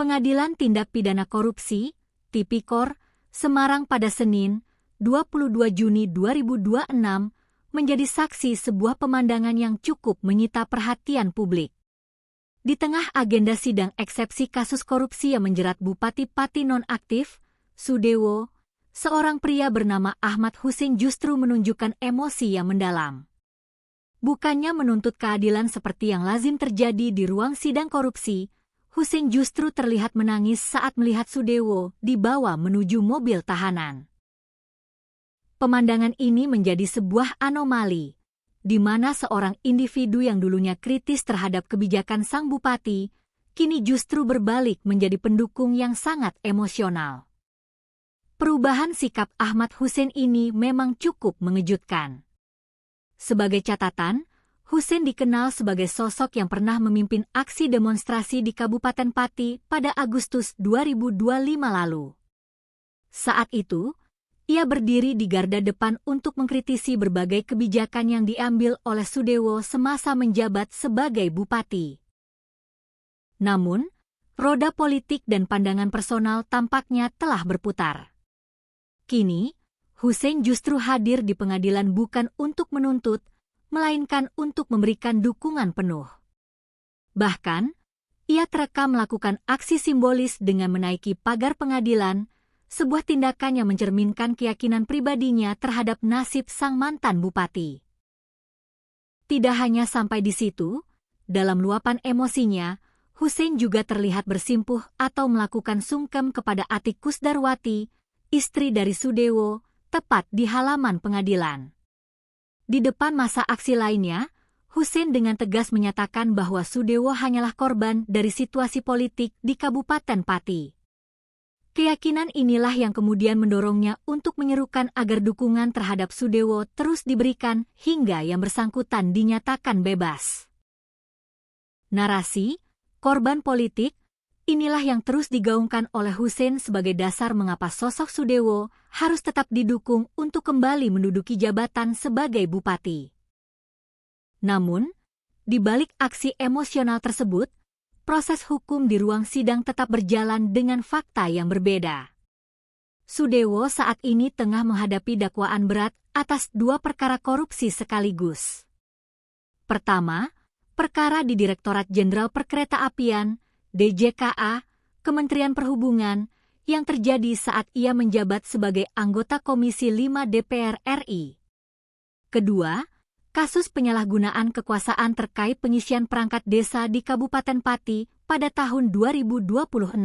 Pengadilan Tindak Pidana Korupsi, Tipikor, Semarang pada Senin, 22 Juni 2026, menjadi saksi sebuah pemandangan yang cukup menyita perhatian publik. Di tengah agenda sidang eksepsi kasus korupsi yang menjerat Bupati Pati nonaktif, Sudewo, seorang pria bernama Ahmad Hussein justru menunjukkan emosi yang mendalam. Bukannya menuntut keadilan seperti yang lazim terjadi di ruang sidang korupsi, Hussein justru terlihat menangis saat melihat Sudewo dibawa menuju mobil tahanan. Pemandangan ini menjadi sebuah anomali, di mana seorang individu yang dulunya kritis terhadap kebijakan sang bupati, kini justru berbalik menjadi pendukung yang sangat emosional. Perubahan sikap Ahmad Hussein ini memang cukup mengejutkan. Sebagai catatan, Hussein dikenal sebagai sosok yang pernah memimpin aksi demonstrasi di Kabupaten Pati pada Agustus 2025 lalu. Saat itu, ia berdiri di garda depan untuk mengkritisi berbagai kebijakan yang diambil oleh Sudewo semasa menjabat sebagai bupati. Namun, roda politik dan pandangan personal tampaknya telah berputar. Kini, Hussein justru hadir di pengadilan bukan untuk menuntut, melainkan untuk memberikan dukungan penuh. Bahkan, ia terekam melakukan aksi simbolis dengan menaiki pagar pengadilan, sebuah tindakan yang mencerminkan keyakinan pribadinya terhadap nasib sang mantan bupati. Tidak hanya sampai di situ, dalam luapan emosinya, Hussein juga terlihat bersimpuh atau melakukan sungkem kepada Atik Kusdarwati, istri dari Sudewo, tepat di halaman pengadilan. Di depan massa aksi lainnya, Hussein dengan tegas menyatakan bahwa Sudewo hanyalah korban dari situasi politik di Kabupaten Pati. Keyakinan inilah yang kemudian mendorongnya untuk menyerukan agar dukungan terhadap Sudewo terus diberikan hingga yang bersangkutan dinyatakan bebas. Narasi, korban politik, inilah yang terus digaungkan oleh Hussein sebagai dasar mengapa sosok Sudewo harus tetap didukung untuk kembali menduduki jabatan sebagai bupati. Namun, di balik aksi emosional tersebut, proses hukum di ruang sidang tetap berjalan dengan fakta yang berbeda. Sudewo saat ini tengah menghadapi dakwaan berat atas 2 perkara korupsi sekaligus. Pertama, perkara di Direktorat Jenderal Perkeretaapian, DJKA, Kementerian Perhubungan, yang terjadi saat ia menjabat sebagai anggota Komisi 5 DPR RI. Kedua, kasus penyalahgunaan kekuasaan terkait pengisian perangkat desa di Kabupaten Pati pada tahun 2026.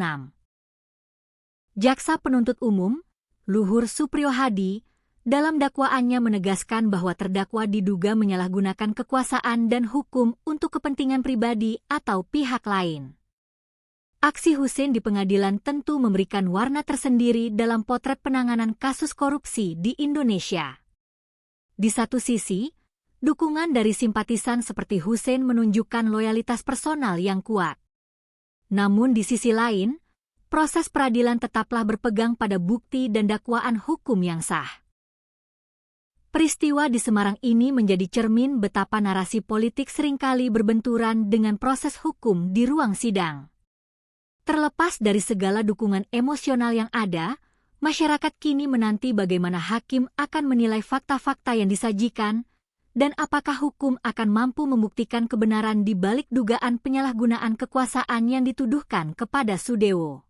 Jaksa Penuntut Umum, Luhur Supriyo Hadi, dalam dakwaannya menegaskan bahwa terdakwa diduga menyalahgunakan kekuasaan dan hukum untuk kepentingan pribadi atau pihak lain. Aksi Hussein di pengadilan tentu memberikan warna tersendiri dalam potret penanganan kasus korupsi di Indonesia. Di satu sisi, dukungan dari simpatisan seperti Hussein menunjukkan loyalitas personal yang kuat. Namun di sisi lain, proses peradilan tetaplah berpegang pada bukti dan dakwaan hukum yang sah. Peristiwa di Semarang ini menjadi cermin betapa narasi politik seringkali berbenturan dengan proses hukum di ruang sidang. Terlepas dari segala dukungan emosional yang ada, masyarakat kini menanti bagaimana hakim akan menilai fakta-fakta yang disajikan dan apakah hukum akan mampu membuktikan kebenaran di balik dugaan penyalahgunaan kekuasaan yang dituduhkan kepada Sudewo.